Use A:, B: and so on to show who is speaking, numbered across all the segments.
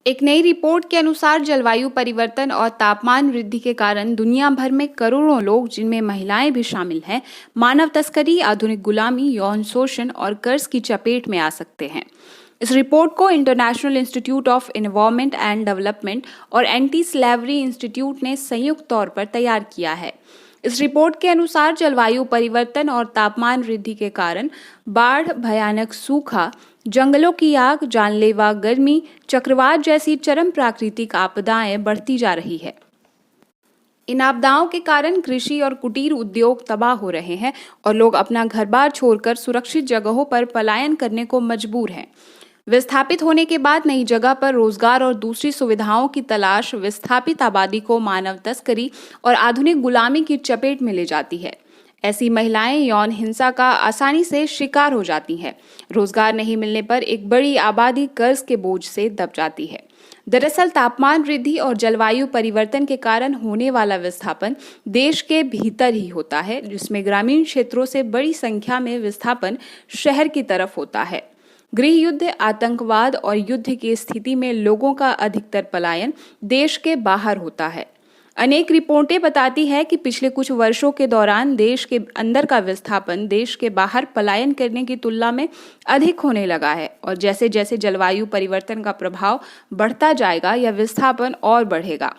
A: एक नई रिपोर्ट के अनुसार जलवायु परिवर्तन और तापमान वृद्धि के कारण दुनिया भर में करोड़ों लोग, जिनमें महिलाएं भी शामिल हैं, मानव तस्करी, आधुनिक गुलामी, यौन शोषण और कर्ज की चपेट में आ सकते हैं। इस रिपोर्ट को international institute of environment and development और एंटी स्लेवरी इंस्टीट्यूट ने संयुक्त तौर पर तैयार किया है। इस रिपोर्ट के अनुसार जलवायु परिवर्तन और तापमान वृद्धि के कारण बाढ़, भयानक सूखा, जंगलों की आग, जानलेवा गर्मी, चक्रवात जैसी चरम प्राकृतिक आपदाएं बढ़ती जा रही है। इन आपदाओं के कारण कृषि और कुटीर उद्योग तबाह हो रहे हैं और लोग अपना घर-बार छोड़कर सुरक्षित जगहों पर पलायन करने को मजबूर हैं। विस्थापित होने के बाद नई जगह पर रोजगार और दूसरी सुविधाओं की तलाश विस्थापित आबादी को मानव तस्करी और आधुनिक गुलामी की चपेट में ले जाती है। ऐसी महिलाएं यौन हिंसा का आसानी से शिकार हो जाती हैं। रोजगार नहीं मिलने पर एक बड़ी आबादी कर्ज के बोझ से दब जाती है। दरअसल तापमान वृद्धि और जलवायु परिवर्तन के कारण होने वाला विस्थापन देश के भीतर ही होता है, जिसमें ग्रामीण क्षेत्रों से बड़ी संख्या में विस्थापन शहर की तरफ होता है। गृह युद्ध, आतंकवाद और युद्ध की स्थिति में लोगों का अधिकतर पलायन देश के बाहर होता है। अनेक रिपोर्टें बताती हैं कि पिछले कुछ वर्षों के दौरान देश के अंदर का विस्थापन देश के बाहर पलायन करने की तुलना में अधिक होने लगा है, और जैसे जैसे जलवायु परिवर्तन का प्रभाव बढ़ता जाएगा यह विस्थापन और बढ़ेगा।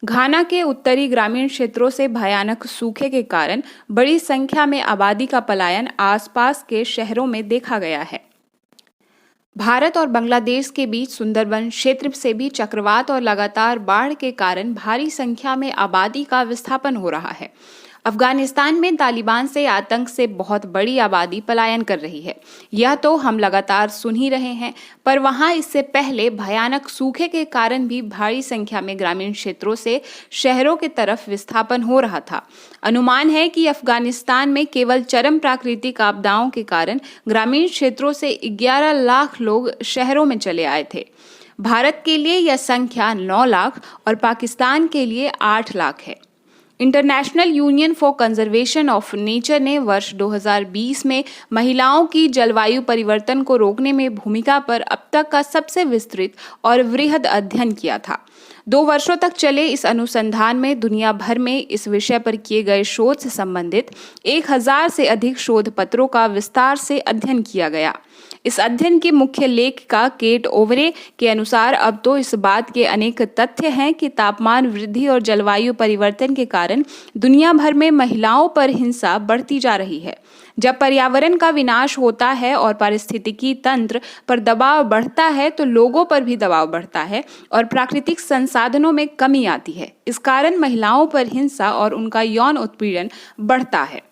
A: घाना के उत्तरी ग्रामीण क्षेत्रों से भयानक सूखे के कारण बड़ी संख्या में आबादी का पलायन आसपास के शहरों में देखा गया है। भारत और बांग्लादेश के बीच सुंदरबन क्षेत्र से भी चक्रवात और लगातार बाढ़ के कारण भारी संख्या में आबादी का विस्थापन हो रहा है। अफगानिस्तान में तालिबान से आतंक से बहुत बड़ी आबादी पलायन कर रही है। यह तो हम लगातार सुन ही रहे हैं, पर वहां इससे पहले भयानक सूखे के कारण भी भारी संख्या में ग्रामीण क्षेत्रों से शहरों की तरफ विस्थापन हो रहा था। अनुमान है कि अफगानिस्तान में केवल चरम प्राकृतिक आपदाओं के कारण ग्रामीण क्षेत्रों से 11 लाख लोग शहरों में चले आए थे। भारत के लिए यह संख्या 9 लाख और पाकिस्तान के लिए 8 लाख है। International union for conservation of nature ने वर्ष 2020 में महिलाओं की जलवायु परिवर्तन को रोकने में भूमिका पर अब तक का सबसे विस्तृत और वृहद अध्ययन किया था। 2 वर्षों तक चले इस अनुसंधान में दुनिया भर में इस विषय पर किए गए शोध से संबंधित 1000 से अधिक शोध पत्रों का विस्तार से अध्ययन किया गया। इस अध्ययन की मुख्य लेखिका केट ओवरे के अनुसार अब तो इस बात के अनेक तथ्य हैं कि तापमान वृद्धि और जलवायु परिवर्तन के कारण दुनिया भर में महिलाओं पर हिंसा बढ़ती जा रही है। जब पर्यावरण का विनाश होता है और पारिस्थितिकी तंत्र पर दबाव बढ़ता है तो लोगों पर भी दबाव बढ़ता है और प्राकृतिक संसाधनों में कमी आती है। इस कारण महिलाओं पर हिंसा और उनका यौन उत्पीड़न बढ़ता है।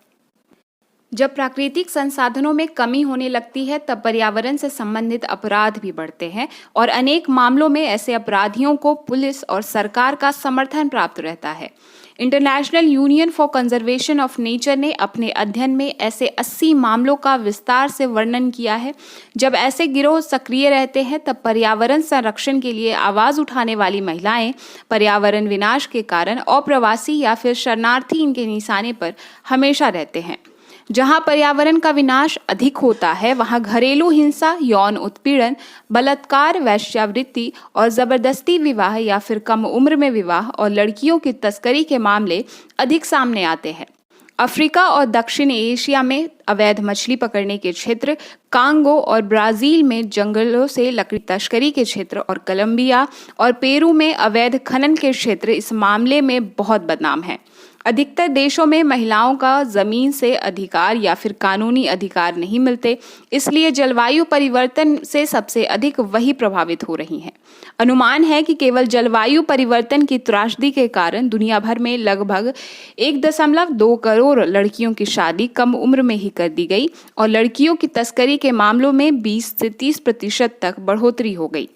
A: जब प्राकृतिक संसाधनों में कमी होने लगती है तब पर्यावरण से संबंधित अपराध भी बढ़ते हैं और अनेक मामलों में ऐसे अपराधियों को पुलिस और सरकार का समर्थन प्राप्त रहता है। International union for conservation of nature ने अपने अध्ययन में ऐसे 80 मामलों का विस्तार से वर्णन किया है। जब ऐसे गिरोह सक्रिय रहते हैं तब पर्यावरण संरक्षण के लिए आवाज उठाने वाली महिलाएं पर्यावरण विनाश के कारण अप्रवासी या फिर शरणार्थी इनके निशाने पर हमेशा रहते हैं। जहां पर्यावरण का विनाश अधिक होता है वहां घरेलू हिंसा, यौन उत्पीड़न, बलात्कार, वेश्यावृत्ति और जबरदस्ती विवाह या फिर कम उम्र में विवाह और लड़कियों की तस्करी के मामले अधिक सामने आते हैं। अफ्रीका और दक्षिण एशिया में अवैध मछली पकड़ने के क्षेत्र, कांगो और ब्राजील में जंगलों से लकड़ी तस्करी के क्षेत्र और कोलंबिया और पेरू में अवैध खनन के क्षेत्र इस मामले में बहुत बदनाम हैं। अधिकतर देशों में महिलाओं का जमीन से अधिकार या फिर कानूनी अधिकार नहीं मिलते, इसलिए जलवायु परिवर्तन से सबसे अधिक वही प्रभावित हो रही हैं। अनुमान है कि केवल जलवायु परिवर्तन की त्रासदी के कारण दुनिया भर में लगभग 1.2 करोड़ लड़कियों की शादी कम उम्र में ही कर दी गई और लड़कियों की तस्करी के मामलों में 20 से 30% तक बढ़ोतरी हो गई।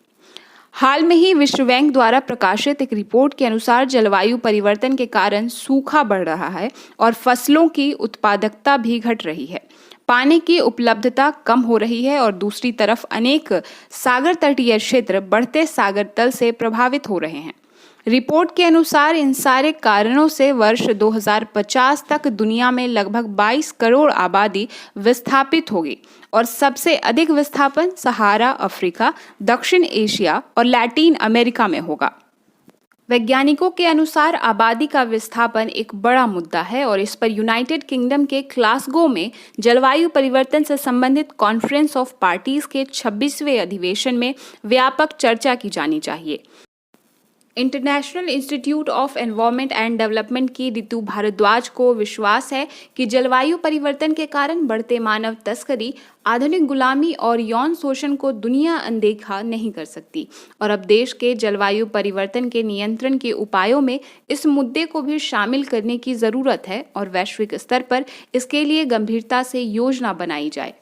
A: हाल में ही विश्व बैंक द्वारा प्रकाशित एक रिपोर्ट के अनुसार जलवायु परिवर्तन के कारण सूखा बढ़ रहा है और फसलों की उत्पादकता भी घट रही है। पानी की उपलब्धता कम हो रही है और दूसरी तरफ अनेक सागर तटीय क्षेत्र बढ़ते सागर तल से प्रभावित हो रहे हैं। रिपोर्ट के अनुसार इन सारे कारणों से वर्ष 2050 तक दुनिया में लगभग 22 करोड़ आबादी विस्थापित होगी और सबसे अधिक विस्थापन सहारा अफ्रीका, दक्षिण एशिया और लैटिन अमेरिका में होगा। वैज्ञानिकों के अनुसार आबादी का विस्थापन एक बड़ा मुद्दा है और इस पर यूनाइटेड किंगडम के ग्लासगो में जलवायु परिवर्तन से संबंधित कॉन्फ्रेंस ऑफ पार्टीज के 26वें अधिवेशन में व्यापक चर्चा की जानी चाहिए। International institute of environment and development की रितु भारद्वाज को विश्वास है कि जलवायु परिवर्तन के कारण बढ़ते मानव तस्करी, आधुनिक गुलामी और यौन शोषण को दुनिया अनदेखा नहीं कर सकती और अब देश के जलवायु परिवर्तन के नियंत्रण के उपायों में इस मुद्दे को भी शामिल करने की जरूरत है और वैश्विक स्तर पर इसके लिए गंभीरता से योजना बनाई जाए।